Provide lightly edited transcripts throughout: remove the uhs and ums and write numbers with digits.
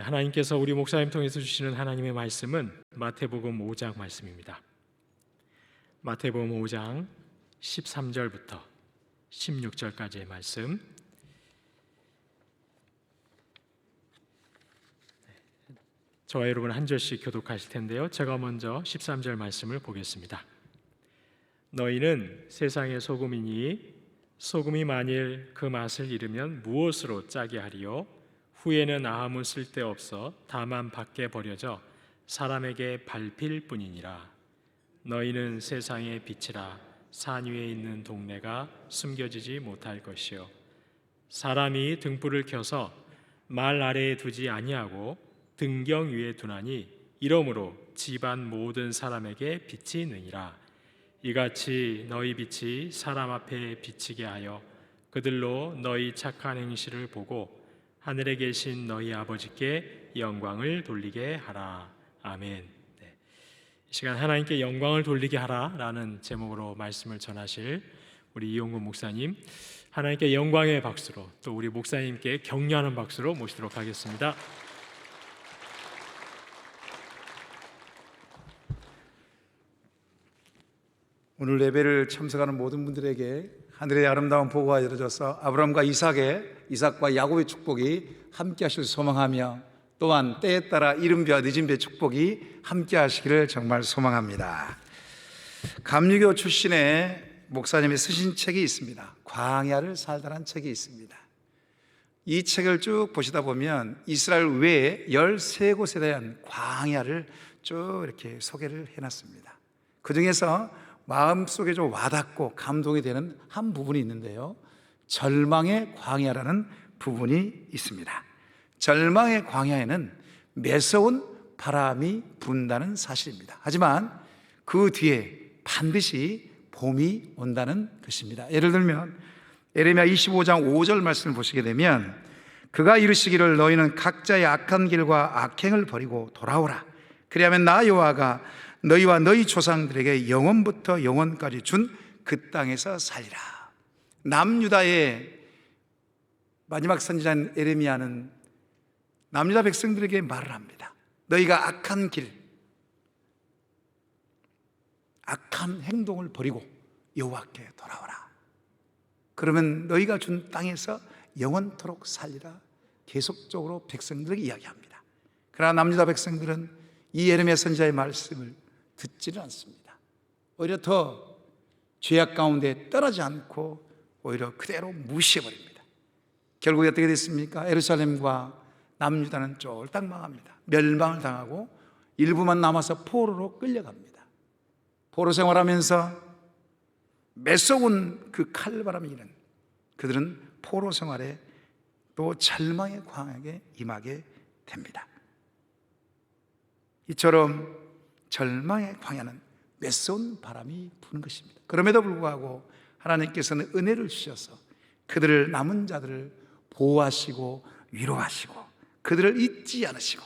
하나님께서 우리 목사님 통해서 주시는 하나님의 말씀은 마태복음 5장 말씀입니다. 마태복음 5장 13절부터 16절까지의 말씀. 저와 여러분 한 절씩 교독하실 텐데요. 제가 먼저 13절 말씀을 보겠습니다. 너희는 세상의 소금이니 소금이 만일 그 맛을 잃으면 무엇으로 짜게 하리요? 후에는 아무 쓸데없어 다만 밖에 버려져 사람에게 밟힐 뿐이니라. 너희는 세상의 빛이라. 산 위에 있는 동네가 숨겨지지 못할 것이요 사람이 등불을 켜서 말 아래에 두지 아니하고 등경 위에 두나니 이러므로 집안 모든 사람에게 빛이 느니라. 이같이 너희 빛이 사람 앞에 비치게 하여 그들로 너희 착한 행실을 보고 하늘에 계신 너희 아버지께 영광을 돌리게 하라. 아멘. 이 시간 하나님께 영광을 돌리게 하라라는 제목으로 말씀을 전하실 우리 이용근 목사님, 하나님께 영광의 박수로, 또 우리 목사님께 격려하는 박수로 모시도록 하겠습니다. 오늘 예배를 참석하는 모든 분들에게 하늘의 아름다운 보고가 이루어져서 아브라함과 이삭과 야곱의 축복이 함께 하실 소망하며, 또한 때에 따라 이른 배와 늦은 배의 축복이 함께 하시기를 정말 소망합니다. 감리교 출신의 목사님이 쓰신 책이 있습니다. 광야를 살다라는 책이 있습니다. 이 책을 쭉 보시다 보면 이스라엘 외에 13곳에 대한 광야를 쭉 이렇게 소개를 해놨습니다. 그 중에서 마음속에 좀 와닿고 감동이 되는 한 부분이 있는데요, 절망의 광야라는 부분이 있습니다. 절망의 광야에는 매서운 바람이 분다는 사실입니다. 하지만 그 뒤에 반드시 봄이 온다는 것입니다. 예를 들면 에레미야 25장 5절 말씀을 보시게 되면, 그가 이르시기를 너희는 각자의 악한 길과 악행을 버리고 돌아오라. 그리하면 나 여호와가 너희와 너희 조상들에게 영원부터 영원까지 준 그 땅에서 살리라. 남유다의 마지막 선지자인 에레미야는 남유다 백성들에게 말을 합니다. 너희가 악한 길, 악한 행동을 버리고 여호와께 돌아오라. 그러면 너희가 준 땅에서 영원토록 살리라. 계속적으로 백성들에게 이야기합니다. 그러나 남유다 백성들은 이 에레미야 선지자의 말씀을 듣지는 않습니다. 오히려 더 죄악 가운데 떠나지 않고 오히려 그대로 무시해버립니다. 결국에 어떻게 됐습니까? 예루살렘과 남유다는 쫄딱 망합니다. 멸망을 당하고 일부만 남아서 포로로 끌려갑니다. 포로 생활하면서 매서운 그 칼바람이 이는 그들은 포로 생활에 또 절망의 광야에 임하게 됩니다. 이처럼 절망의 광야는 매서운 바람이 부는 것입니다. 그럼에도 불구하고 하나님께서는 은혜를 주셔서 그들을, 남은 자들을 보호하시고 위로하시고 그들을 잊지 않으시고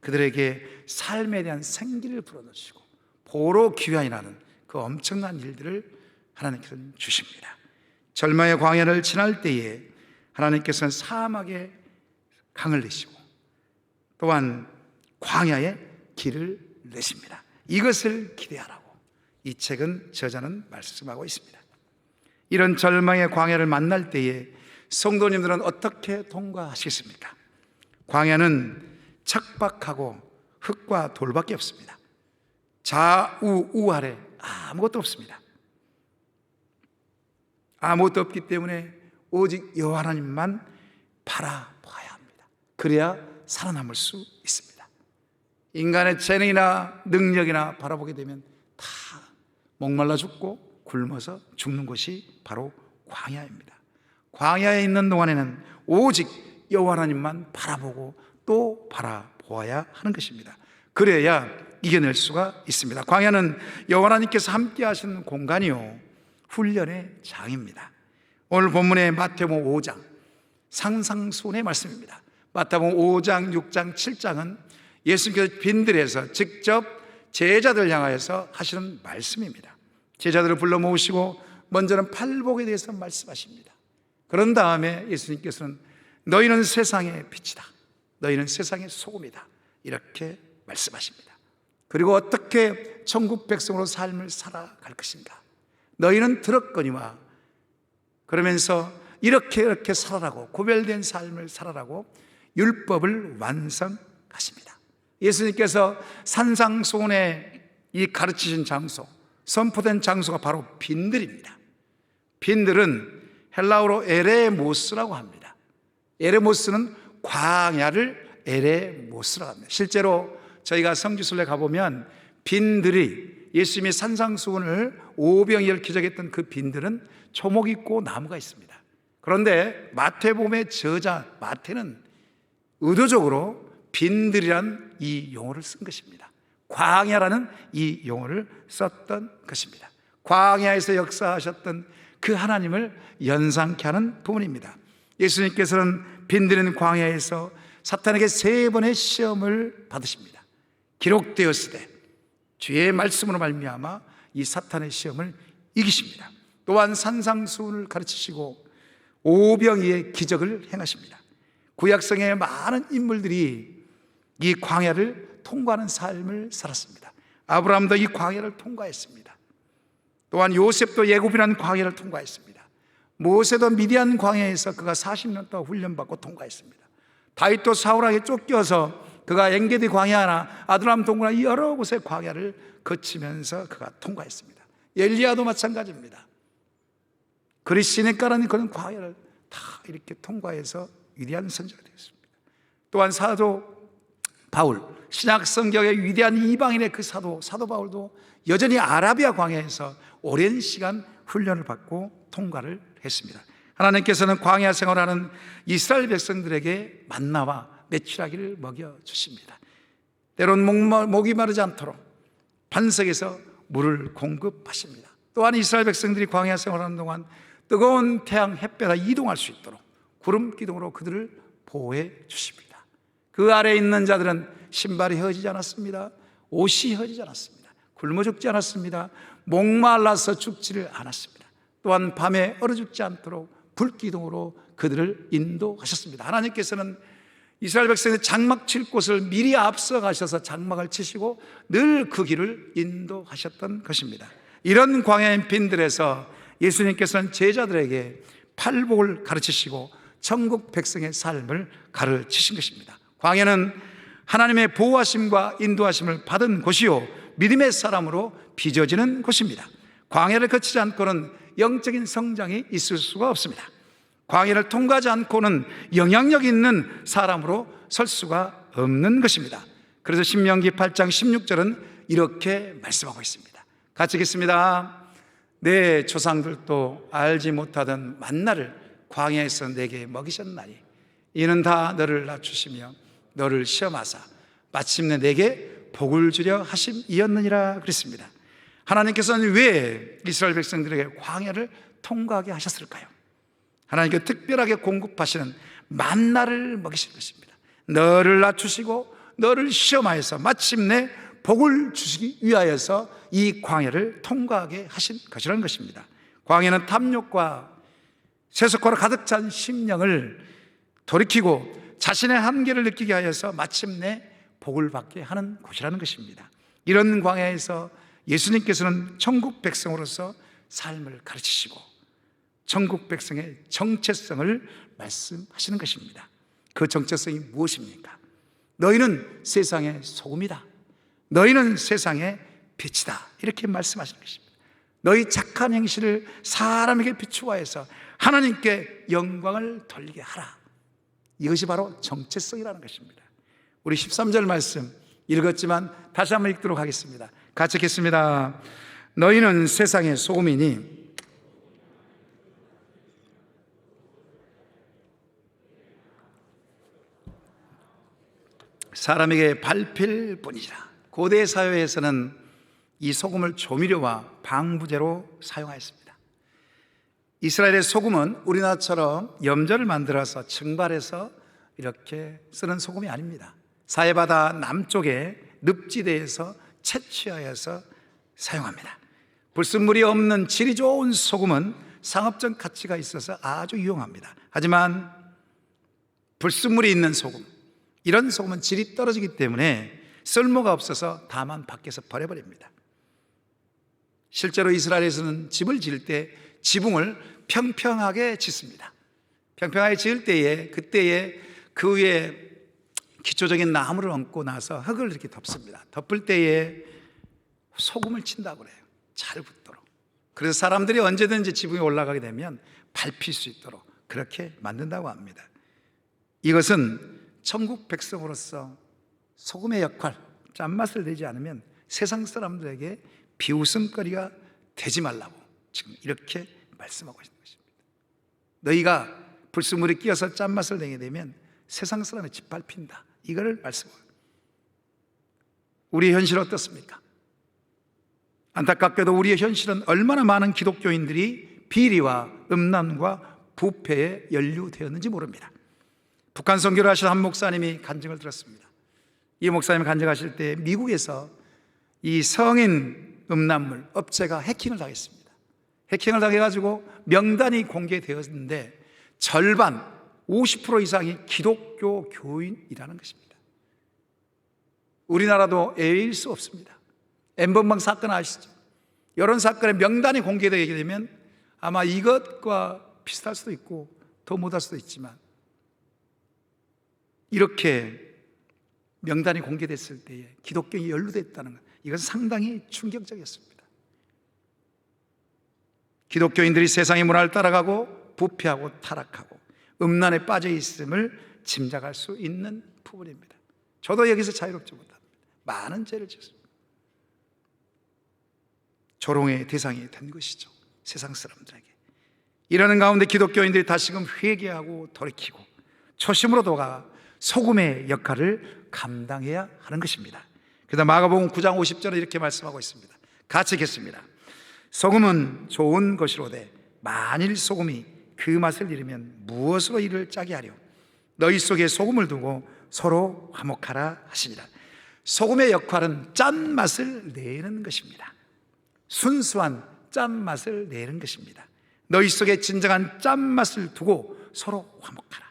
그들에게 삶에 대한 생기를 불어넣으시고 보로 귀환이라는 그 엄청난 일들을 하나님께서는 주십니다. 절망의 광야를 지날 때에 하나님께서는 사막에 강을 내시고 또한 광야에 길을 내십니다. 이것을 기대하라고 이 책은 저자는 말씀하고 있습니다. 이런 절망의 광야를 만날 때에 성도님들은 어떻게 통과하시겠습니까? 광야는 척박하고 흙과 돌밖에 없습니다. 좌우 우아래 아무것도 없습니다. 아무것도 없기 때문에 오직 여호와 하나님만 바라봐야 합니다. 그래야 살아남을 수 있습니다. 인간의 재능이나 능력이나 바라보게 되면 다 목말라 죽고 굶어서 죽는 것이 바로 광야입니다. 광야에 있는 동안에는 오직 여호와 하나님만 바라보고 또 바라보아야 하는 것입니다. 그래야 이겨낼 수가 있습니다. 광야는 여호와 하나님께서 함께 하시는 공간이요, 훈련의 장입니다. 오늘 본문의 마태복음 5장 상상순의 말씀입니다. 마태복음 5장, 6장, 7장은 예수님께서 빈들에서 직접 제자들 향하여서 하시는 말씀입니다. 제자들을 불러 모으시고 먼저는 팔복에 대해서 말씀하십니다. 그런 다음에 예수님께서는 너희는 세상의 빛이다. 너희는 세상의 소금이다. 이렇게 말씀하십니다. 그리고 어떻게 천국 백성으로 삶을 살아갈 것인가? 너희는 들었거니와, 그러면서 이렇게 살아라고, 구별된 삶을 살아라고 율법을 완성하십니다. 예수님께서 산상수훈에 이 가르치신 장소, 선포된 장소가 바로 빈들입니다. 빈들은 헬라어로 에레모스라고 합니다. 에레모스는 광야를 에레모스라고 합니다. 실제로 저희가 성지순례 가보면 빈들이, 예수님이 산상수훈을 오병이어를 기적했던 그 빈들은 초목 있고 나무가 있습니다. 그런데 마태복음의 저자 마태는 의도적으로 빈들이란 이 용어를 쓴 것입니다. 광야라는 이 용어를 썼던 것입니다. 광야에서 역사하셨던 그 하나님을 연상케 하는 부분입니다. 예수님께서는 빈들인 광야에서 사탄에게 3번의 시험을 받으십니다. 기록되었을 때 주의 말씀으로 말미암아 이 사탄의 시험을 이기십니다. 또한 산상수훈을 가르치시고 오병이의 기적을 행하십니다. 구약성의 많은 인물들이 이 광야를 통과하는 삶을 살았습니다. 아브라함도 이 광야를 통과했습니다. 또한 요셉도 예굽이라는 광야를 통과했습니다. 모세도 미디안 광야에서 그가 40년 동안 훈련받고 통과했습니다. 다윗도 사울에게 쫓겨서 그가 엔게디 광야나 아둘람 동굴나 여러 곳의 광야를 거치면서 그가 통과했습니다. 엘리야도 마찬가지입니다. 그리스니까라는 그런 광야를 다 이렇게 통과해서 위대한 선지자가 되었습니다. 또한 사도 바울, 신약 성경의 위대한 이방인의 그 사도 바울도 여전히 아라비아 광야에서 오랜 시간 훈련을 받고 통과를 했습니다. 하나님께서는 광야 생활하는 이스라엘 백성들에게 만나와 메추라기를 먹여주십니다. 때론 목이 마르지 않도록 반석에서 물을 공급하십니다. 또한 이스라엘 백성들이 광야 생활하는 동안 뜨거운 태양 햇볕에 이동할 수 있도록 구름 기둥으로 그들을 보호해 주십니다. 그 아래에 있는 자들은 신발이 허지지 않았습니다. 옷이 허지지 않았습니다. 굶어 죽지 않았습니다. 목말라서 죽지를 않았습니다. 또한 밤에 얼어 죽지 않도록 불기둥으로 그들을 인도하셨습니다. 하나님께서는 이스라엘 백성의 장막 칠 곳을 미리 앞서 가셔서 장막을 치시고 늘 그 길을 인도하셨던 것입니다. 이런 광야인 빈들에서 예수님께서는 제자들에게 팔복을 가르치시고 천국 백성의 삶을 가르치신 것입니다. 광야는 하나님의 보호하심과 인도하심을 받은 곳이요 믿음의 사람으로 빚어지는 곳입니다. 광야를 거치지 않고는 영적인 성장이 있을 수가 없습니다. 광야를 통과하지 않고는 영향력 있는 사람으로 설 수가 없는 것입니다. 그래서 신명기 8장 16절은 이렇게 말씀하고 있습니다. 같이 읽겠습니다. 내 조상들도 알지 못하던 만나를 광야에서 내게 먹이셨나니 이는 다 너를 낮추시며 너를 시험하사 마침내 내게 복을 주려 하심이었느니라 그랬습니다. 하나님께서는 왜 이스라엘 백성들에게 광야를 통과하게 하셨을까요? 하나님께 특별하게 공급하시는 만나를 먹이신 것입니다. 너를 낮추시고 너를 시험하여서 마침내 복을 주시기 위하여서 이 광야를 통과하게 하신 것이라는 것입니다. 광야는 탐욕과 세속화로 가득 찬 심령을 돌이키고 자신의 한계를 느끼게 하여서 마침내 복을 받게 하는 곳이라는 것입니다. 이런 광야에서 예수님께서는 천국 백성으로서 삶을 가르치시고 천국 백성의 정체성을 말씀하시는 것입니다. 그 정체성이 무엇입니까? 너희는 세상의 소금이다. 너희는 세상의 빛이다. 이렇게 말씀하시는 것입니다. 너희 착한 행실을 사람에게 비추어서 하나님께 영광을 돌리게 하라. 이것이 바로 정체성이라는 것입니다. 우리 13절 말씀 읽었지만 다시 한번 읽도록 하겠습니다. 같이 읽겠습니다. 너희는 세상의 소금이니 사람에게 밟힐 뿐이라. 고대 사회에서는 이 소금을 조미료와 방부제로 사용하였습니다. 이스라엘의 소금은 우리나라처럼 염전을 만들어서 증발해서 이렇게 쓰는 소금이 아닙니다. 사해바다 남쪽의 늪지대에서 채취하여서 사용합니다. 불순물이 없는 질이 좋은 소금은 상업적 가치가 있어서 아주 유용합니다. 하지만 불순물이 있는 소금, 이런 소금은 질이 떨어지기 때문에 쓸모가 없어서 다만 밖에서 버려버립니다. 실제로 이스라엘에서는 집을 지을 때 지붕을 평평하게 짓습니다. 평평하게 지을 때에 그때에 그 위에 기초적인 나무를 얹고 나서 흙을 이렇게 덮습니다. 덮을 때에 소금을 친다고 그래요. 잘 붙도록. 그래서 사람들이 언제든지 지붕에 올라가게 되면 밟힐 수 있도록 그렇게 만든다고 합니다. 이것은 천국 백성으로서 소금의 역할, 짠맛을 내지 않으면 세상 사람들에게 비웃음거리가 되지 말라고 지금 이렇게 말씀하고 있는 것입니다. 너희가 불순물이 끼어서 짠맛을 내게 되면 세상 사람이 짓밟힌다, 이거를 말씀하고. 우리의 현실 어떻습니까? 안타깝게도 우리의 현실은 얼마나 많은 기독교인들이 비리와 음란과 부패에 연루되었는지 모릅니다. 북한 선교를 하신 한 목사님이 간증을 들었습니다. 이 목사님이 간증하실 때 미국에서 이 성인 음란물 업체가 해킹을 당했습니다. 해킹을 당해가지고 명단이 공개되었는데 절반 50% 이상이 기독교 교인이라는 것입니다. 우리나라도 예외일 수 없습니다. N번방 사건 아시죠? 이런 사건의 명단이 공개되게 되면 아마 이것과 비슷할 수도 있고 더 못할 수도 있지만, 이렇게 명단이 공개됐을 때에 기독교인이 연루됐다는 것, 이건 상당히 충격적이었습니다. 기독교인들이 세상의 문화를 따라가고 부패하고 타락하고 음란에 빠져 있음을 짐작할 수 있는 부분입니다. 저도 여기서 자유롭지 못합니다. 많은 죄를 지었습니다. 조롱의 대상이 된 것이죠, 세상 사람들에게. 이러는 가운데 기독교인들이 다시금 회개하고 돌이키고 초심으로 돌아가 소금의 역할을 감당해야 하는 것입니다. 그래서 마가복음 9장 50절에 이렇게 말씀하고 있습니다. 같이 읽겠습니다. 소금은 좋은 것이로되 만일 소금이 그 맛을 잃으면 무엇으로 이를 짜게 하려? 너희 속에 소금을 두고 서로 화목하라 하시니라. 소금의 역할은 짠맛을 내는 것입니다. 순수한 짠맛을 내는 것입니다. 너희 속에 진정한 짠맛을 두고 서로 화목하라.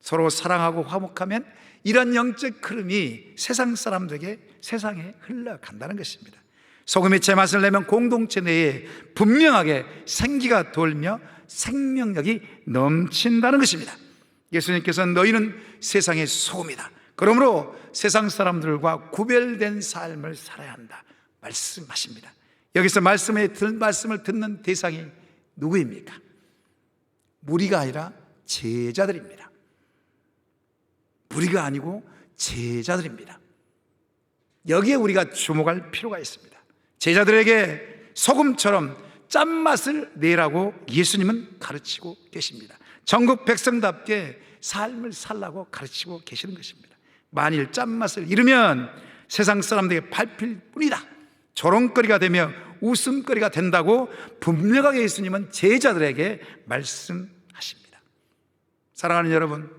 서로 사랑하고 화목하면 이런 영적 흐름이 세상 사람들에게 세상에 흘러간다는 것입니다. 소금이 제맛을 내면 공동체 내에 분명하게 생기가 돌며 생명력이 넘친다는 것입니다. 예수님께서는 너희는 세상의 소금이다, 그러므로 세상 사람들과 구별된 삶을 살아야 한다 말씀하십니다. 여기서 말씀을 듣는 대상이 누구입니까? 무리가 아니라 제자들입니다. 무리가 아니고 제자들입니다. 여기에 우리가 주목할 필요가 있습니다. 제자들에게 소금처럼 짠맛을 내라고 예수님은 가르치고 계십니다. 전국 백성답게 삶을 살라고 가르치고 계시는 것입니다. 만일 짠맛을 잃으면 세상 사람들에게 밟힐 뿐이다, 조롱거리가 되며 웃음거리가 된다고 분명하게 예수님은 제자들에게 말씀하십니다. 사랑하는 여러분,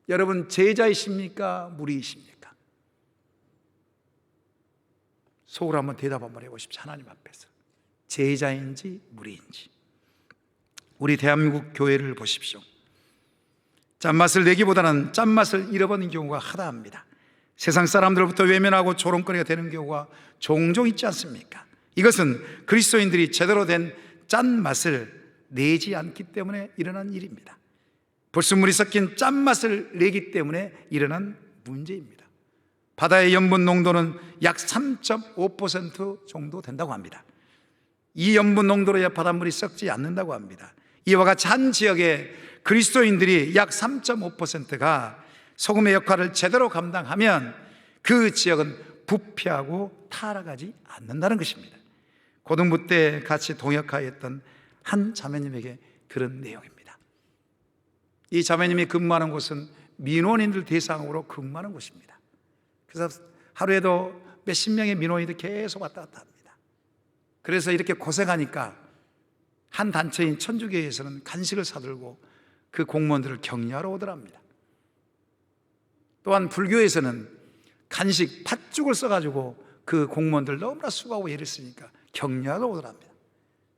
여러분 제자이십니까? 무리이십니까? 속으로 한번 대답 한번 해보십시오. 하나님 앞에서 제자인지 무리인지. 우리 대한민국 교회를 보십시오. 짠맛을 내기보다는 짠맛을 잃어버린 경우가 하다합니다. 세상 사람들로부터 외면하고 조롱거리가 되는 경우가 종종 있지 않습니까? 이것은 그리스도인들이 제대로 된 짠맛을 내지 않기 때문에 일어난 일입니다. 불순물이 섞인 짠맛을 내기 때문에 일어난 문제입니다. 바다의 염분 농도는 약 3.5% 정도 된다고 합니다. 이 염분 농도로 바닷물이 썩지 않는다고 합니다. 이와 같이 한 지역의 그리스도인들이 약 3.5%가 소금의 역할을 제대로 감당하면 그 지역은 부패하고 타락하지 않는다는 것입니다. 고등부 때 같이 동역하였던 한 자매님에게 들은 내용입니다. 이 자매님이 근무하는 곳은 민원인들 대상으로 근무하는 곳입니다. 그래서 하루에도 몇십 명의 민원인들이 계속 왔다 갔다 합니다. 그래서 이렇게 고생하니까 한 단체인 천주교회에서는 간식을 사들고 그 공무원들을 격려하러 오더랍니다. 또한 불교에서는 간식 팥죽을 써가지고 그 공무원들 너무나 수고하고 애를 쓰니까 격려하러 오더랍니다.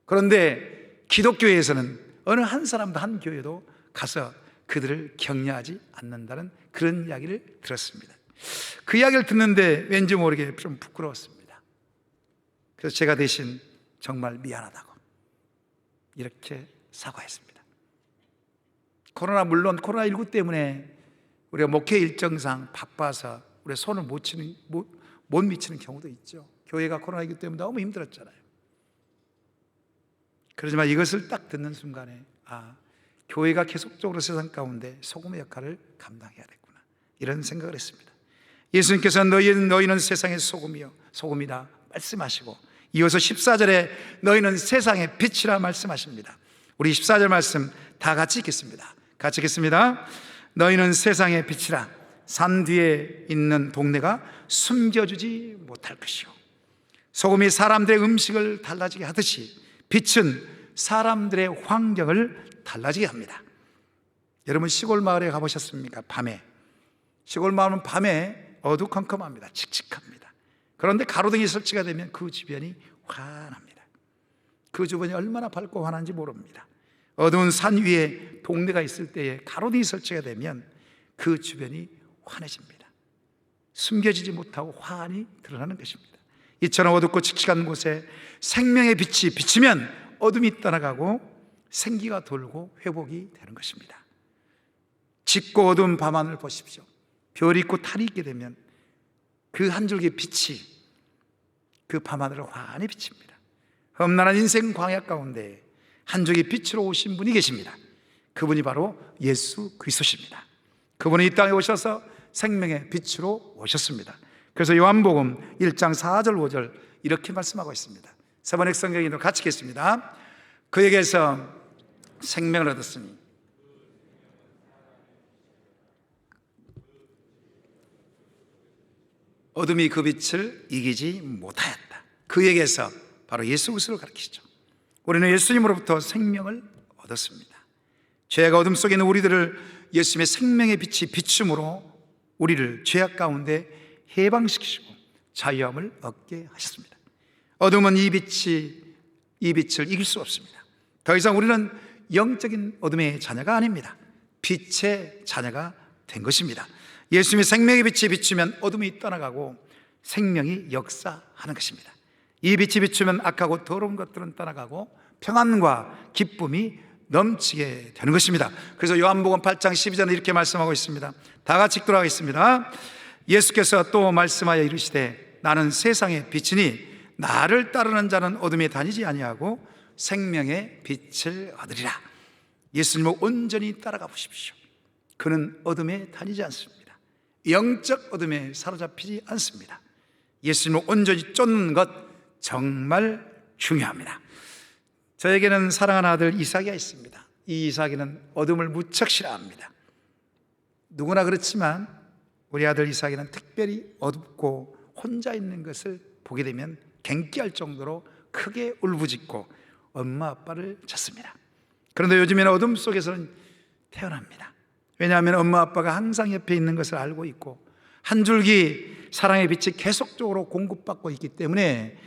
그런데 기독교회에서는 어느 한 사람도 한 교회도 가서 그들을 격려하지 않는다는 그런 이야기를 들었습니다. 그 이야기를 듣는데 왠지 모르게 좀 부끄러웠습니다. 그래서 제가 대신 정말 미안하다고 이렇게 사과했습니다. 물론 코로나19 때문에 우리가 목회 일정상 바빠서 우리가 손을 못 미치는 경우도 있죠. 교회가 코로나19 때문에 너무 힘들었잖아요. 그렇지만 이것을 딱 듣는 순간에 교회가 계속적으로 세상 가운데 소금의 역할을 감당해야 되구나, 이런 생각을 했습니다. 예수님께서 너희는 세상의 소금이라 말씀하시고, 이어서 14절에 너희는 세상의 빛이라 말씀하십니다. 우리 14절 말씀 다 같이 읽겠습니다. 같이 읽겠습니다. 너희는 세상의 빛이라. 산 뒤에 있는 동네가 숨겨주지 못할 것이요, 소금이 사람들의 음식을 달라지게 하듯이 빛은 사람들의 환경을 달라지게 합니다. 여러분, 시골 마을에 가보셨습니까? 밤에, 시골 마을은 밤에 어두컴컴합니다. 칙칙합니다. 그런데 가로등이 설치가 되면 그 주변이 환합니다. 그 주변이 얼마나 밝고 환한지 모릅니다. 어두운 산 위에 동네가 있을 때에 가로등이 설치가 되면 그 주변이 환해집니다. 숨겨지지 못하고 환히 드러나는 것입니다. 이처럼 어둡고 칙칙한 곳에 생명의 빛이 비치면 어둠이 떠나가고 생기가 돌고 회복이 되는 것입니다. 짙고 어두운 밤하늘 보십시오. 별이 있고 달이 있게 되면 그 한 줄기 빛이 그 밤하늘을 환히 비칩니다. 험난한 인생 광야 가운데 한 줄기 빛으로 오신 분이 계십니다. 그분이 바로 예수 그리스도십니다. 그분이 이 땅에 오셔서 생명의 빛으로 오셨습니다. 그래서 요한복음 1장 4절 5절 이렇게 말씀하고 있습니다. 세번역 성경에도 같이 읽겠습니다. 그에게서 생명을 얻었으니 어둠이 그 빛을 이기지 못하였다. 그에게서, 바로 예수 그리스도를 가리키시죠. 우리는 예수님으로부터 생명을 얻었습니다. 죄가 어둠 속에 있는 우리들을 예수님의 생명의 빛이 비춤으로 우리를 죄악 가운데 해방시키시고 자유함을 얻게 하셨습니다. 어둠은 이 빛을 이길 수 없습니다. 더 이상 우리는 영적인 어둠의 자녀가 아닙니다. 빛의 자녀가 된 것입니다. 예수님의 생명의 빛이 비추면 어둠이 떠나가고 생명이 역사하는 것입니다. 이 빛이 비추면 악하고 더러운 것들은 떠나가고 평안과 기쁨이 넘치게 되는 것입니다. 그래서 요한복음 8장 12절에 이렇게 말씀하고 있습니다. 다 같이 읽도록하겠습니다. 예수께서 또 말씀하여 이르시되 나는 세상의 빛이니 나를 따르는 자는 어둠에 다니지 아니하고 생명의 빛을 얻으리라. 예수님을 온전히 따라가 보십시오. 그는 어둠에 다니지 않습니다. 영적 어둠에 사로잡히지 않습니다. 예수님을 온전히 쫓는 것 정말 중요합니다. 저에게는 사랑하는 아들 이삭이가 있습니다. 이 이삭이는 어둠을 무척 싫어합니다. 누구나 그렇지만 우리 아들 이삭이는 특별히 어둡고 혼자 있는 것을 보게 되면 갱기할 정도로 크게 울부짖고 엄마 아빠를 찾습니다. 그런데 요즘에는 어둠 속에서는 태어납니다. 왜냐하면 엄마 아빠가 항상 옆에 있는 것을 알고 있고 한 줄기 사랑의 빛이 계속적으로 공급받고 있기 때문에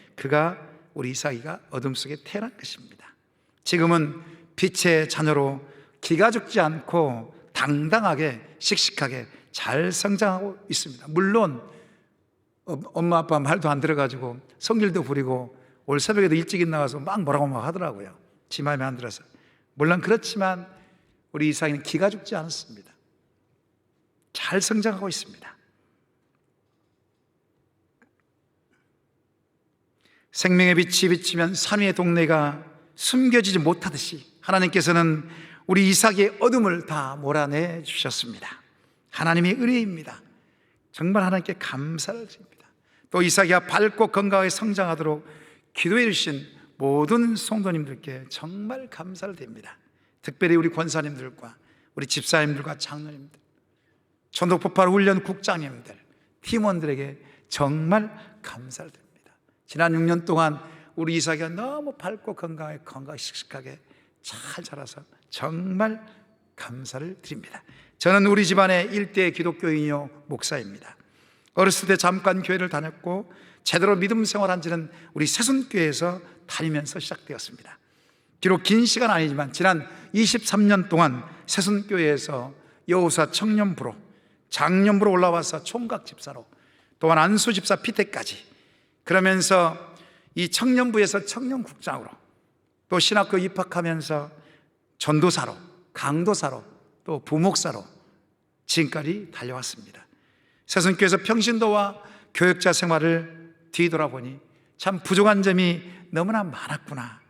우리 이삭이가 어둠 속에 태어난 것입니다. 지금은 빛의 자녀로 기가 죽지 않고 당당하게 씩씩하게 잘 성장하고 있습니다. 물론 엄마 아빠 말도 안 들어가지고 성질도 부리고 올 새벽에도 일찍 나와서 뭐라고 하더라고요. 지 마음에 안 들어서. 물론 그렇지만 우리 이삭이는 기가 죽지 않았습니다. 잘 성장하고 있습니다. 생명의 빛이 비치면 산 위의 동네가 숨겨지지 못하듯이 하나님께서는 우리 이삭의 어둠을 다 몰아내 주셨습니다. 하나님의 은혜입니다. 정말 하나님께 감사를 드립니다. 또 이삭이가 밝고 건강하게 성장하도록 기도해 주신 모든 성도님들께 정말 감사를 드립니다. 특별히 우리 권사님들과 우리 집사님들과 장로님들, 전도폭발 훈련 국장님들, 팀원들에게 정말 감사를 드립니다. 지난 6년 동안 우리 이삭이가 너무 밝고 건강하게 씩씩하게 잘 자라서 정말 감사를 드립니다. 저는 우리 집안의 1대 기독교인이요 목사입니다. 어렸을 때 잠깐 교회를 다녔고 제대로 믿음 생활한 지는 우리 새순교회에서 다니면서 시작되었습니다. 비록 긴 시간 아니지만 지난 23년 동안 새순교회에서 여호사 청년부로, 장년부로 올라와서 총각 집사로, 또한 안수 집사 피태까지, 그러면서 이 청년부에서 청년국장으로, 또 신학교 입학하면서 전도사로, 강도사로, 또 부목사로 지금까지 달려왔습니다. 새순교회에서 평신도와 교역자 생활을 뒤돌아보니 참 부족한 점이 너무나 많았구나,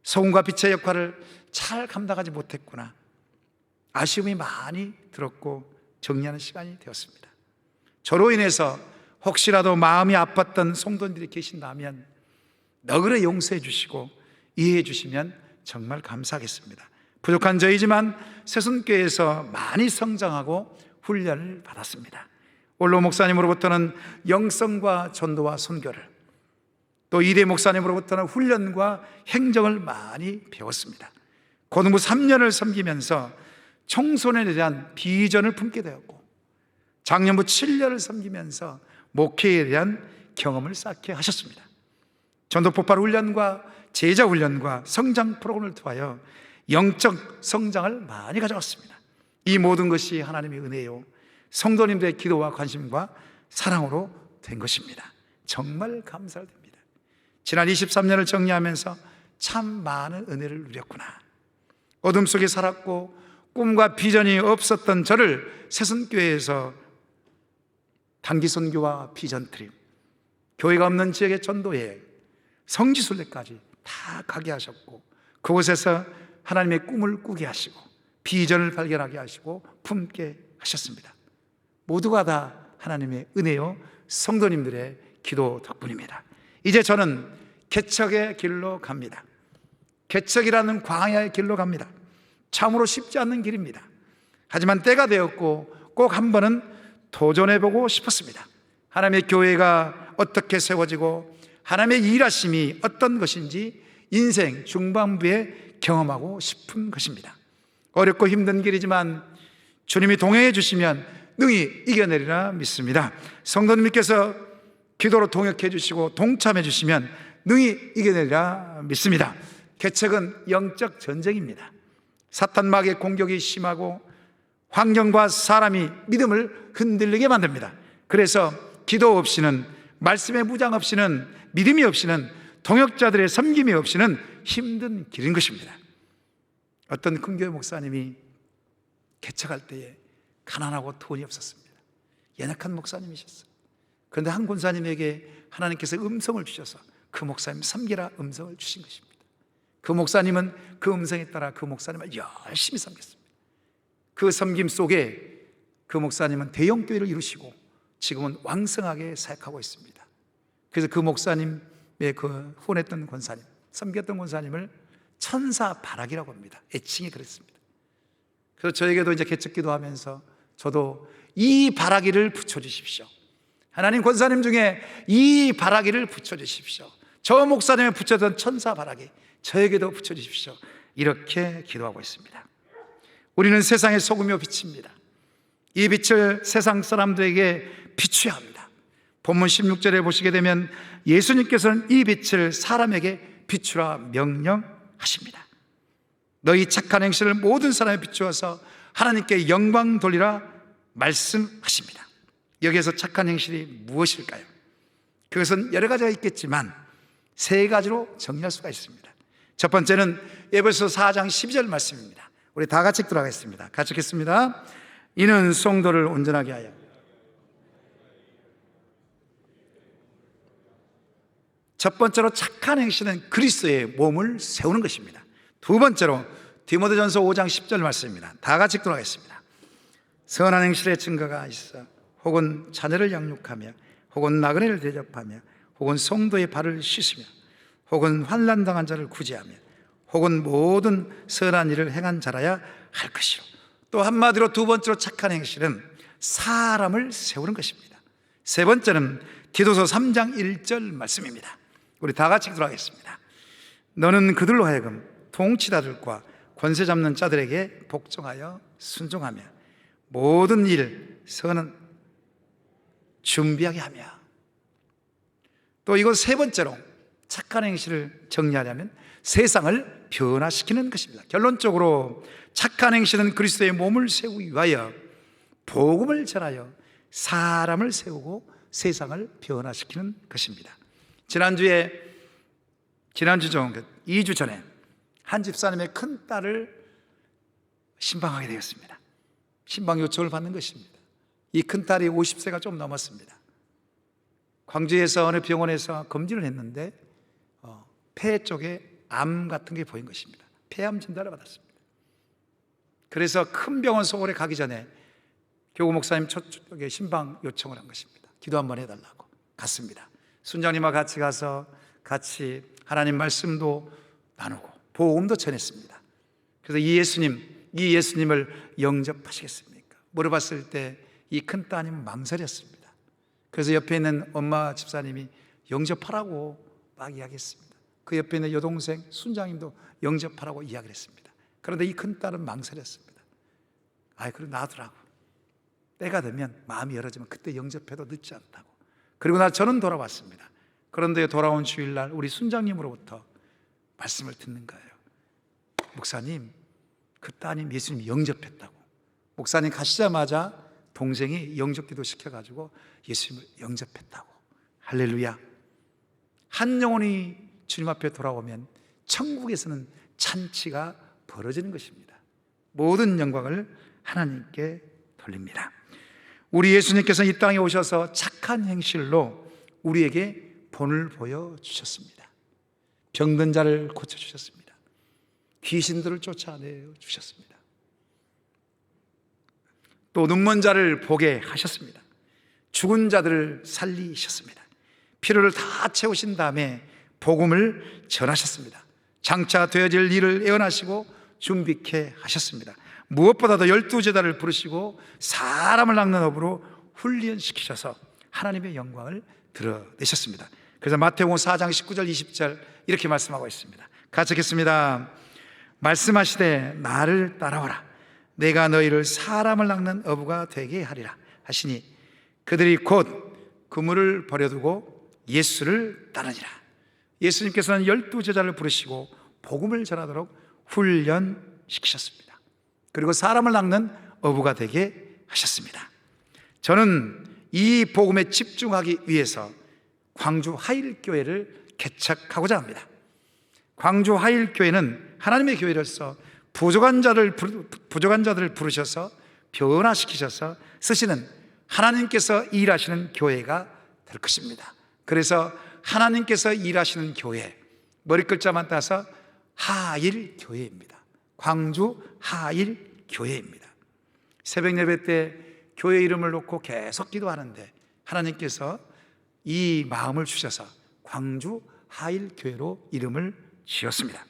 소금과 빛의 역할을 잘 감당하지 못했구나, 아쉬움이 많이 들었고 정리하는 시간이 되었습니다. 저로 인해서 혹시라도 마음이 아팠던 성도님들이 계신다면 너그러 용서해 주시고 이해해 주시면 정말 감사하겠습니다. 부족한 저희지만 새순교회에서 많이 성장하고 훈련을 받았습니다. 올로 목사님으로부터는 영성과 전도와 선교를, 또 이대 목사님으로부터는 훈련과 행정을 많이 배웠습니다. 고등부 3년을 섬기면서 청소년에 대한 비전을 품게 되었고, 장년부 7년을 섬기면서 목회에 대한 경험을 쌓게 하셨습니다. 전도 폭발 훈련과 제자 훈련과 성장 프로그램을 통하여 영적 성장을 많이 가져왔습니다. 이 모든 것이 하나님의 은혜요, 성도님들의 기도와 관심과 사랑으로 된 것입니다. 정말 감사드립니다. 지난 23년을 정리하면서 참 많은 은혜를 누렸구나. 어둠 속에 살았고 꿈과 비전이 없었던 저를 새순교회에서 단기 선교와 비전 트립, 교회가 없는 지역의 전도회, 성지순례까지 다 가게 하셨고, 그곳에서 하나님의 꿈을 꾸게 하시고 비전을 발견하게 하시고 품게 하셨습니다. 모두가 다 하나님의 은혜요, 성도님들의 기도 덕분입니다. 이제 저는 개척의 길로 갑니다. 개척이라는 광야의 길로 갑니다. 참으로 쉽지 않는 길입니다. 하지만 때가 되었고 꼭 한 번은 도전해보고 싶었습니다. 하나님의 교회가 어떻게 세워지고 하나님의 일하심이 어떤 것인지 인생 중반부에 경험하고 싶은 것입니다. 어렵고 힘든 길이지만 주님이 동행해 주시면 능히 이겨내리라 믿습니다. 성도님께서 기도로 동역해 주시고 동참해 주시면 능히 이겨내리라 믿습니다. 개척은 영적 전쟁입니다. 사탄 마귀의 공격이 심하고 환경과 사람이 믿음을 흔들리게 만듭니다. 그래서 기도 없이는, 말씀의 무장 없이는, 믿음이 없이는, 동역자들의 섬김이 없이는 힘든 길인 것입니다. 어떤 큰 교회 목사님이 개척할 때에 가난하고 돈이 없었습니다. 연약한 목사님이셨어요. 그런데 한 권사님에게 하나님께서 음성을 주셔서 그 목사님 섬기라 음성을 주신 것입니다. 그 목사님은 그 음성에 따라 그 목사님을 열심히 섬겼습니다. 그 섬김 속에 그 목사님은 대형 교회를 이루시고 지금은 왕성하게 사역하고 있습니다. 그래서 그 목사님의 그 후원했던 권사님, 섬겼던 권사님을 천사 바라기라고 합니다. 애칭이 그랬습니다. 그래서 저에게도 이제 개척 기도하면서 저도 이 바라기를 붙여주십시오. 하나님, 권사님 중에 이 바라기를 붙여주십시오. 저 목사님에 붙여던 천사 바라기 저에게도 붙여주십시오. 이렇게 기도하고 있습니다. 우리는 세상의 소금이요 빛입니다. 이 빛을 세상 사람들에게 비추어야 합니다. 본문 16절에 보시게 되면 예수님께서는 이 빛을 사람에게 비추라 명령하십니다. 너희 착한 행실을 모든 사람에 비추어서 하나님께 영광 돌리라 말씀하십니다. 여기에서 착한 행실이 무엇일까요? 그것은 여러 가지가 있겠지만 세 가지로 정리할 수가 있습니다. 첫 번째는 에베소서 4장 12절 말씀입니다. 우리 다 같이 들어가겠습니다. 같이 읽겠습니다. 이는 성도를 온전하게 하여 첫 번째로 착한 행실은 그리스도의 몸을 세우는 것입니다. 두 번째로 디모데전서 5장 10절 말씀입니다. 다 같이 들어가겠습니다. 선한 행실의 증거가 있어 혹은 자녀를 양육하며 혹은 나그네를 대접하며 혹은 성도의 발을 씻으며 혹은 환난 당한 자를 구제하며 혹은 모든 선한 일을 행한 자라야 할 것이요. 또 한마디로 두 번째로 착한 행실은 사람을 세우는 것입니다. 세 번째는 디도서 3장 1절 말씀입니다. 우리 다 같이 들어가겠습니다. 너는 그들로 하여금 통치자들과 권세 잡는 자들에게 복종하여 순종하며 모든 일 선은 준비하게 하며, 또 이거 세 번째로 착한 행실을 정리하려면 세상을 변화시키는 것입니다. 결론적으로 착한 행실은 그리스도의 몸을 세우기 위하여 복음을 전하여 사람을 세우고 세상을 변화시키는 것입니다. 지난주 2주 전에 한 집사님의 큰 딸을 신방하게 되었습니다. 신방 요청을 받는 것입니다. 이 큰 딸이 50세가 좀 넘었습니다. 광주에서 어느 병원에서 검진을 했는데 폐 쪽에 암 같은 게 보인 것입니다. 폐암 진단을 받았습니다. 그래서 큰 병원 소홀에 가기 전에 교구 목사님 저쪽에 신방 요청을 한 것입니다. 기도 한번 해달라고 갔습니다. 순장님과 같이 가서 같이 하나님 말씀도 나누고 복음도 전했습니다. 그래서 이 예수님을 영접하시겠습니까? 물어봤을 때 이 큰 따님은 망설였습니다. 그래서 옆에 있는 엄마 집사님이 영접하라고 막 이야기했습니다. 그 옆에 있는 여동생 순장님도 영접하라고 이야기를 했습니다. 그런데 이 큰 딸은 망설였습니다. 그래 놔두라고. 때가 되면 마음이 열어지면 그때 영접해도 늦지 않다고. 그리고 저는 돌아왔습니다. 그런데 돌아온 주일날 우리 순장님으로부터 말씀을 듣는 거예요. 목사님, 그 따님 예수님 영접했다고. 목사님 가시자마자 동생이 영접기도 시켜가지고 예수님을 영접했다고. 할렐루야. 한 영혼이 주님 앞에 돌아오면 천국에서는 잔치가 벌어지는 것입니다. 모든 영광을 하나님께 돌립니다. 우리 예수님께서 이 땅에 오셔서 착한 행실로 우리에게 본을 보여주셨습니다. 병든 자를 고쳐주셨습니다. 귀신들을 쫓아내 주셨습니다. 또 눈먼 자를 보게 하셨습니다. 죽은 자들을 살리셨습니다. 필요를 다 채우신 다음에 복음을 전하셨습니다. 장차 되어질 일을 예언하시고 준비케 하셨습니다. 무엇보다도 12제자를 부르시고 사람을 낚는 업으로 훈련시키셔서 하나님의 영광을 드러내셨습니다. 그래서 마태복음 4장 19절 20절 이렇게 말씀하고 있습니다. 같이 읽겠습니다. 말씀하시되 나를 따라오라. 내가 너희를 사람을 낚는 어부가 되게 하리라 하시니 그들이 곧 그물을 버려두고 예수를 따르니라. 예수님께서는 12제자를 부르시고 복음을 전하도록 훈련시키셨습니다. 그리고 사람을 낚는 어부가 되게 하셨습니다. 저는 이 복음에 집중하기 위해서 광주 하일교회를 개척하고자 합니다. 광주 하일교회는 하나님의 교회로서 부족한 자들을 부르셔서 변화시키셔서 쓰시는 하나님께서 일하시는 교회가 될 것입니다. 그래서 하나님께서 일하시는 교회, 머리글자만 따서 하일교회입니다. 광주 하일교회입니다. 새벽 예배 때 교회 이름을 놓고 계속 기도하는데 하나님께서 이 마음을 주셔서 광주 하일교회로 이름을 지었습니다.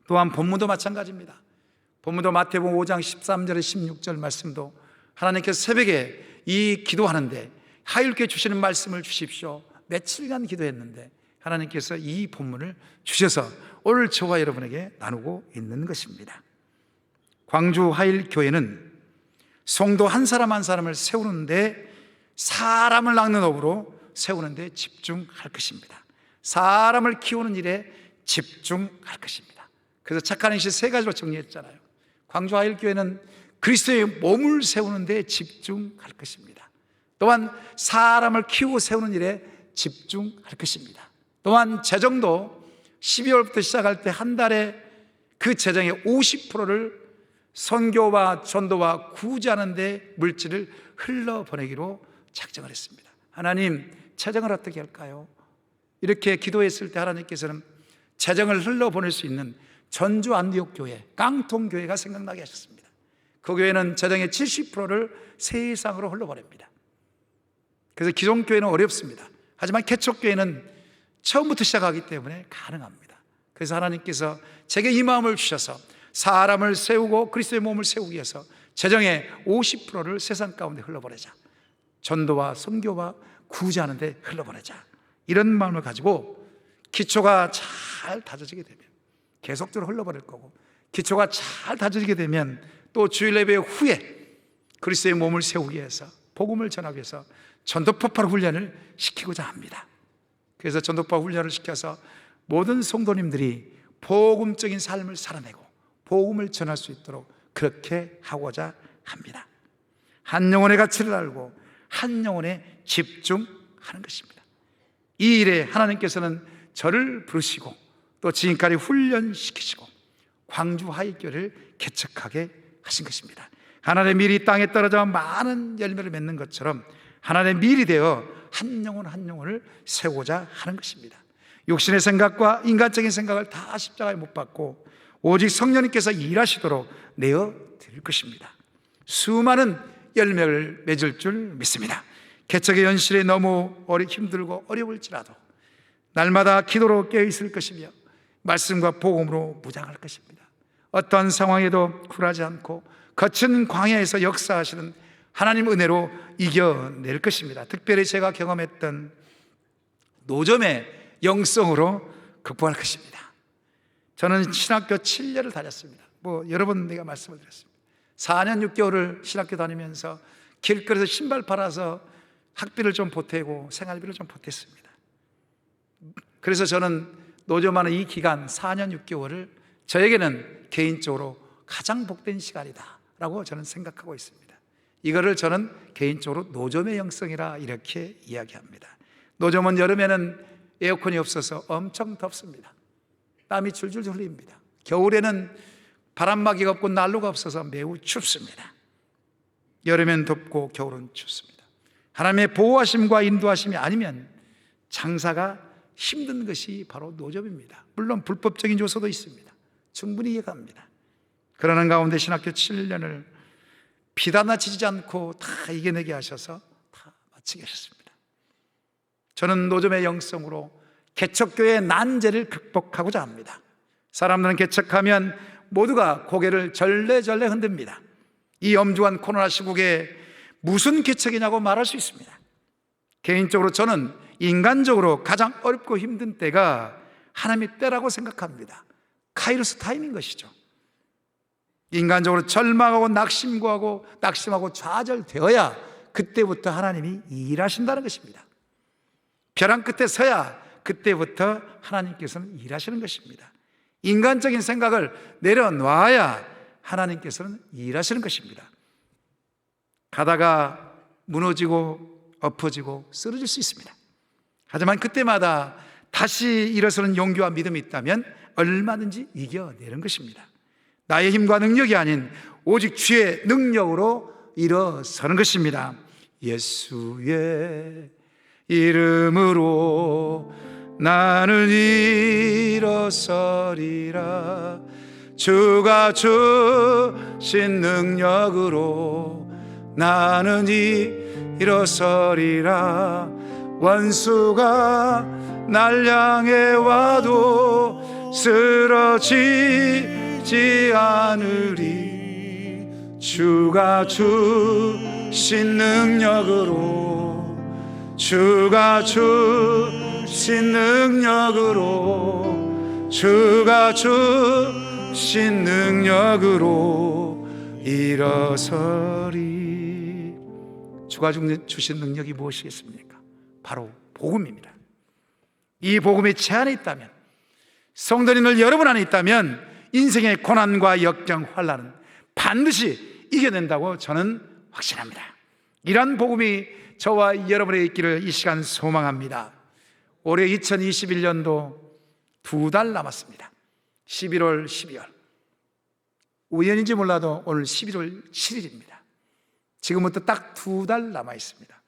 또한 본문도 마찬가지입니다. 본문도 마태복음 5장 13절에 16절 말씀도 하나님께서 새벽에 이 기도하는데 하일교회 주시는 말씀을 주십시오. 며칠간 기도했는데 하나님께서 이 본문을 주셔서 오늘 저와 여러분에게 나누고 있는 것입니다. 광주 하일교회는 성도 한 사람 한 사람을 세우는데 사람을 낚는 업으로 세우는데 집중할 것입니다. 사람을 키우는 일에 집중할 것입니다. 그래서 착한 행실 3가지로 정리했잖아요. 광주 하일교회는 그리스도의 몸을 세우는 데 집중할 것입니다. 또한 사람을 키우고 세우는 일에 집중할 것입니다. 또한 재정도 12월부터 시작할 때 한 달에 그 재정의 50%를 선교와 전도와 구제하는 데 물질을 흘러보내기로 작정을 했습니다. 하나님, 재정을 어떻게 할까요? 이렇게 기도했을 때 하나님께서는 재정을 흘러보낼 수 있는 전주 안디옥교회, 깡통교회가 생각나게 하셨습니다. 그 교회는 재정의 70%를 세상으로 흘러보냅니다. 그래서 기존교회는 어렵습니다. 하지만 개척교회는 처음부터 시작하기 때문에 가능합니다. 그래서 하나님께서 제게 이 마음을 주셔서 사람을 세우고 그리스도의 몸을 세우기 위해서 재정의 50%를 세상 가운데 흘러보내자. 전도와 선교와 구제하는 데 흘러보내자. 이런 마음을 가지고 기초가 잘 다져지게 되면 계속적으로 흘러버릴 거고, 기초가 잘 다져지게 되면 또 주일 예배 후에 그리스도의 몸을 세우기 위해서 복음을 전하기 위해서 전도 폭발 훈련을 시키고자 합니다. 그래서 전도파 훈련을 시켜서 모든 성도님들이 복음적인 삶을 살아내고 복음을 전할 수 있도록 그렇게 하고자 합니다. 한 영혼의 가치를 알고 한 영혼에 집중하는 것입니다. 이 일에 하나님께서는 저를 부르시고 또 지금까지 훈련시키시고 광주 하이교를 개척하게 하신 것입니다. 하나님의 밀이 땅에 떨어져 많은 열매를 맺는 것처럼 하나님의 밀이 되어 한 영혼 한 영혼을 세우고자 하는 것입니다. 육신의 생각과 인간적인 생각을 다 십자가에 못 박고 오직 성령님께서 일하시도록 내어 드릴 것입니다. 수많은 열매를 맺을 줄 믿습니다. 개척의 현실이 너무 힘들고 어려울지라도 날마다 기도로 깨어있을 것이며 말씀과 복음으로 무장할 것입니다. 어떠한 상황에도 굴하지 않고 거친 광야에서 역사하시는 하나님 은혜로 이겨낼 것입니다. 특별히 제가 경험했던 노점의 영성으로 극복할 것입니다. 저는 신학교 7년을 다녔습니다. 여러 번 내가 말씀을 드렸습니다. 4년 6개월을 신학교 다니면서 길거리에서 신발 팔아서 학비를 좀 보태고 생활비를 좀 보탰습니다. 그래서 저는 노점하는 이 기간 4년 6개월을 저에게는 개인적으로 가장 복된 시간이다 라고 저는 생각하고 있습니다. 이거를 저는 개인적으로 노점의 영성이라 이렇게 이야기합니다. 노점은 여름에는 에어컨이 없어서 엄청 덥습니다. 땀이 줄줄 흘립니다. 겨울에는 바람막이가 없고 난로가 없어서 매우 춥습니다. 여름엔 덥고 겨울은 춥습니다. 하나님의 보호하심과 인도하심이 아니면 장사가 힘든 것이 바로 노점입니다. 물론 불법적인 요소도 있습니다. 충분히 이해갑니다. 그러는 가운데 신학교 7년을 비단나치지 않고 다 이겨내게 하셔서 다 마치게 하셨습니다. 저는 노점의 영성으로 개척교회의 난제를 극복하고자 합니다. 사람들은 개척하면 모두가 고개를 절레절레 흔듭니다. 이 엄중한 코로나 시국에 무슨 개척이냐고 말할 수 있습니다. 개인적으로 저는 인간적으로 가장 어렵고 힘든 때가 하나님의 때라고 생각합니다. 카이로스 타임인 것이죠. 인간적으로 절망하고 낙심하고 좌절되어야 그때부터 하나님이 일하신다는 것입니다. 벼랑 끝에 서야 그때부터 하나님께서는 일하시는 것입니다. 인간적인 생각을 내려놔야 하나님께서는 일하시는 것입니다. 가다가 무너지고 엎어지고 쓰러질 수 있습니다. 하지만 그때마다 다시 일어서는 용기와 믿음이 있다면 얼마든지 이겨내는 것입니다. 나의 힘과 능력이 아닌 오직 주의 능력으로 일어서는 것입니다. 예수의 이름으로 나는 일어서리라. 주가 주신 능력으로 나는 일어서리라. 원수가 날 향해 와도 쓰러지지 않으리. 주가 주신 능력으로, 주가 주신 능력으로, 주가 주신 능력으로 일어서리. 주가 주신 능력이 무엇이겠습니까? 바로 복음입니다. 이 복음이 제 안에 있다면, 성도님들 여러분 안에 있다면 인생의 고난과 역경, 환난은 반드시 이겨낸다고 저는 확신합니다. 이러한 복음이 저와 여러분의 있기를 이 시간 소망합니다. 올해 2021년도 2달 남았습니다. 11월, 12월. 우연인지 몰라도 오늘 11월 7일입니다. 지금부터 딱 2달 남아 있습니다.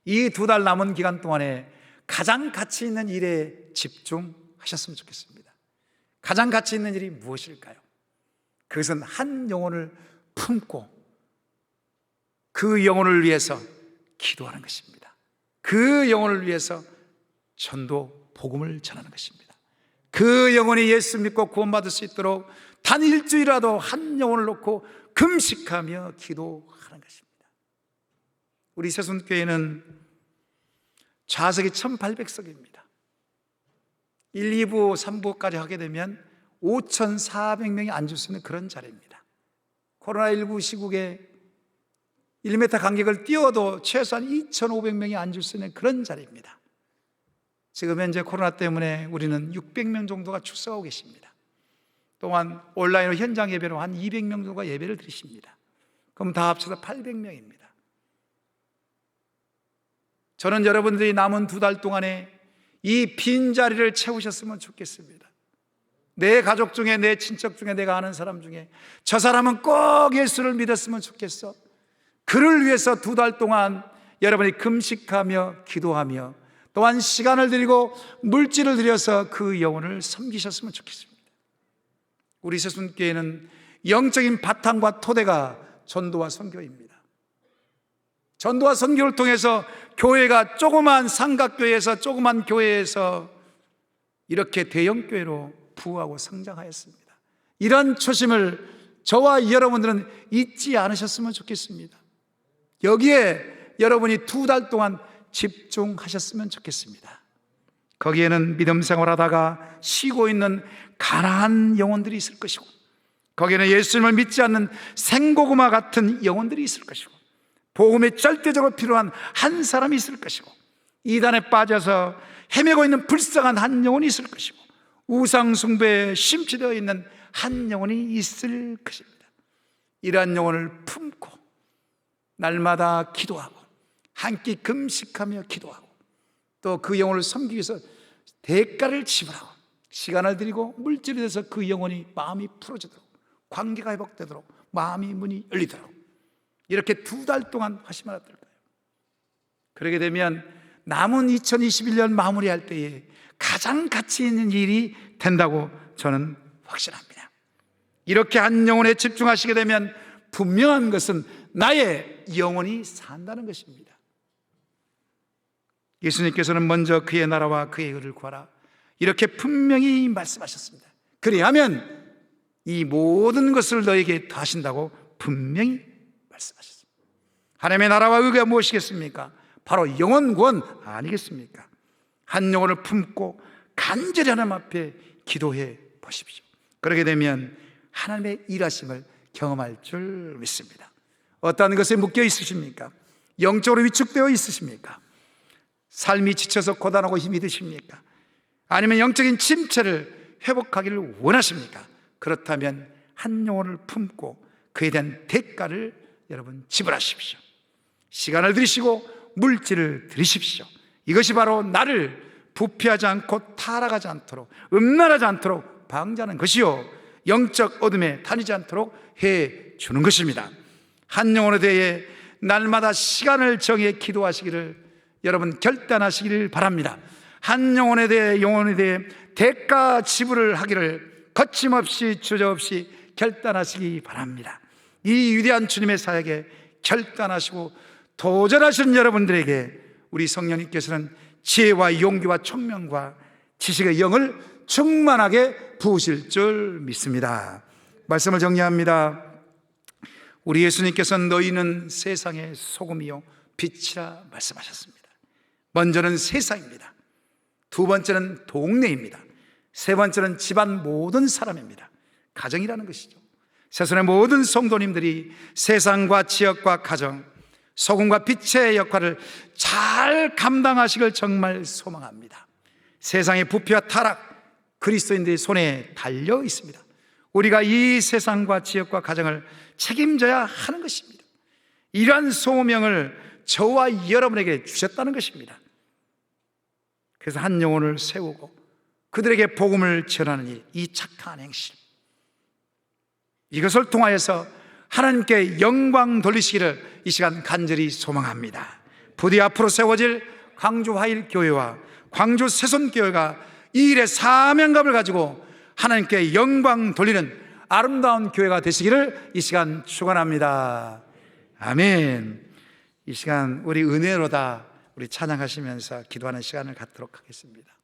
이 2달 남은 기간 동안에 가장 가치 있는 일에 집중하셨으면 좋겠습니다. 가장 가치 있는 일이 무엇일까요? 그것은 한 영혼을 품고 그 영혼을 위해서 기도하는 것입니다. 그 영혼을 위해서 전도 복음을 전하는 것입니다. 그 영혼이 예수 믿고 구원받을 수 있도록 단 일주일이라도 한 영혼을 놓고 금식하며 기도하는 것입니다. 우리 새순교회는 좌석이 1800석입니다. 1, 2부, 3부까지 하게 되면 5400명이 앉을 수 있는 그런 자리입니다. 코로나19 시국에 1m 간격을 띄워도 최소한 2500명이 앉을 수 있는 그런 자리입니다. 지금 현재 코로나 때문에 우리는 600명 정도가 출석하고 계십니다. 또한 온라인으로 현장 예배로 한 200명 정도가 예배를 드리십니다. 그럼 다 합쳐서 800명입니다. 저는 여러분들이 남은 2달 동안에 이 빈자리를 채우셨으면 좋겠습니다. 내 가족 중에, 내 친척 중에, 내가 아는 사람 중에 저 사람은 꼭 예수를 믿었으면 좋겠어. 그를 위해서 2달 동안 여러분이 금식하며 기도하며 또한 시간을 들이고 물질을 들여서 그 영혼을 섬기셨으면 좋겠습니다. 우리 새순교회는 영적인 바탕과 토대가 전도와 선교입니다. 전도와 선교를 통해서 교회가 조그만 삼각교회에서 조그만 교회에서 이렇게 대형교회로 부흥하고 성장하였습니다. 이런 초심을 저와 여러분들은 잊지 않으셨으면 좋겠습니다. 여기에 여러분이 2달 동안 집중하셨으면 좋겠습니다. 거기에는 믿음 생활하다가 쉬고 있는 가난한 영혼들이 있을 것이고, 거기에는 예수님을 믿지 않는 생고구마 같은 영혼들이 있을 것이고, 복음에 절대적으로 필요한 한 사람이 있을 것이고, 이단에 빠져서 헤매고 있는 불쌍한 한 영혼이 있을 것이고, 우상 숭배에 심취되어 있는 한 영혼이 있을 것입니다. 이러한 영혼을 품고 날마다 기도하고 한 끼 금식하며 기도하고 또 그 영혼을 섬기기 위해서 대가를 지불하고 시간을 들이고 물질이 돼서 그 영혼이 마음이 풀어지도록, 관계가 회복되도록, 마음이 문이 열리도록 이렇게 2달 동안 하시면 어떨까요? 그러게 되면 남은 2021년 마무리할 때에 가장 가치 있는 일이 된다고 저는 확신합니다. 이렇게 한 영혼에 집중하시게 되면 분명한 것은 나의 영혼이 산다는 것입니다. 예수님께서는 먼저 그의 나라와 그의 의를 구하라 이렇게 분명히 말씀하셨습니다. 그리하면 이 모든 것을 너에게 더하신다고 분명히 말씀하셨습니다. 하나님의 나라와 의가 무엇이겠습니까? 바로 영혼 구원 아니겠습니까? 한 영혼을 품고 간절히 하나님 앞에 기도해 보십시오. 그러게 되면 하나님의 일하심을 경험할 줄 믿습니다. 어떤 것에 묶여 있으십니까? 영적으로 위축되어 있으십니까? 삶이 지쳐서 고단하고 힘이 드십니까? 아니면 영적인 침체를 회복하기를 원하십니까? 그렇다면 한 영혼을 품고 그에 대한 대가를 여러분 지불하십시오. 시간을 들이시고 물질을 들이십시오. 이것이 바로 나를 부패하지 않고 타락하지 않도록, 음란하지 않도록 방지하는 것이요 영적 어둠에 다니지 않도록 해주는 것입니다. 한 영혼에 대해 날마다 시간을 정해 기도하시기를 여러분 결단하시기를 바랍니다. 한 영혼에 대해 대가 지불을 하기를 거침없이 주저없이 결단하시기 바랍니다. 이 위대한 주님의 사역에 결단하시고 도전하시는 여러분들에게 우리 성령님께서는 지혜와 용기와 총명과 지식의 영을 충만하게 부으실 줄 믿습니다. 말씀을 정리합니다. 우리 예수님께서는 너희는 세상의 소금이요 빛이라 말씀하셨습니다. 먼저는 세상입니다. 두 번째는 동네입니다. 세 번째는 집안 모든 사람입니다. 가정이라는 것이죠. 세상의 모든 성도님들이 세상과 지역과 가정, 소금과 빛의 역할을 잘 감당하시길 정말 소망합니다. 세상의 부패와 타락, 그리스도인들의 손에 달려 있습니다. 우리가 이 세상과 지역과 가정을 책임져야 하는 것입니다. 이러한 소명을 저와 여러분에게 주셨다는 것입니다. 그래서 한 영혼을 세우고 그들에게 복음을 전하는 일, 이 착한 행실, 이것을 통하여서 하나님께 영광 돌리시기를 이 시간 간절히 소망합니다. 부디 앞으로 세워질 광주 화일교회와 광주 새손교회가 이 일의 사명감을 가지고 하나님께 영광 돌리는 아름다운 교회가 되시기를 이 시간 축원합니다. 아멘. 이 시간 우리 은혜로다 우리 찬양하시면서 기도하는 시간을 갖도록 하겠습니다.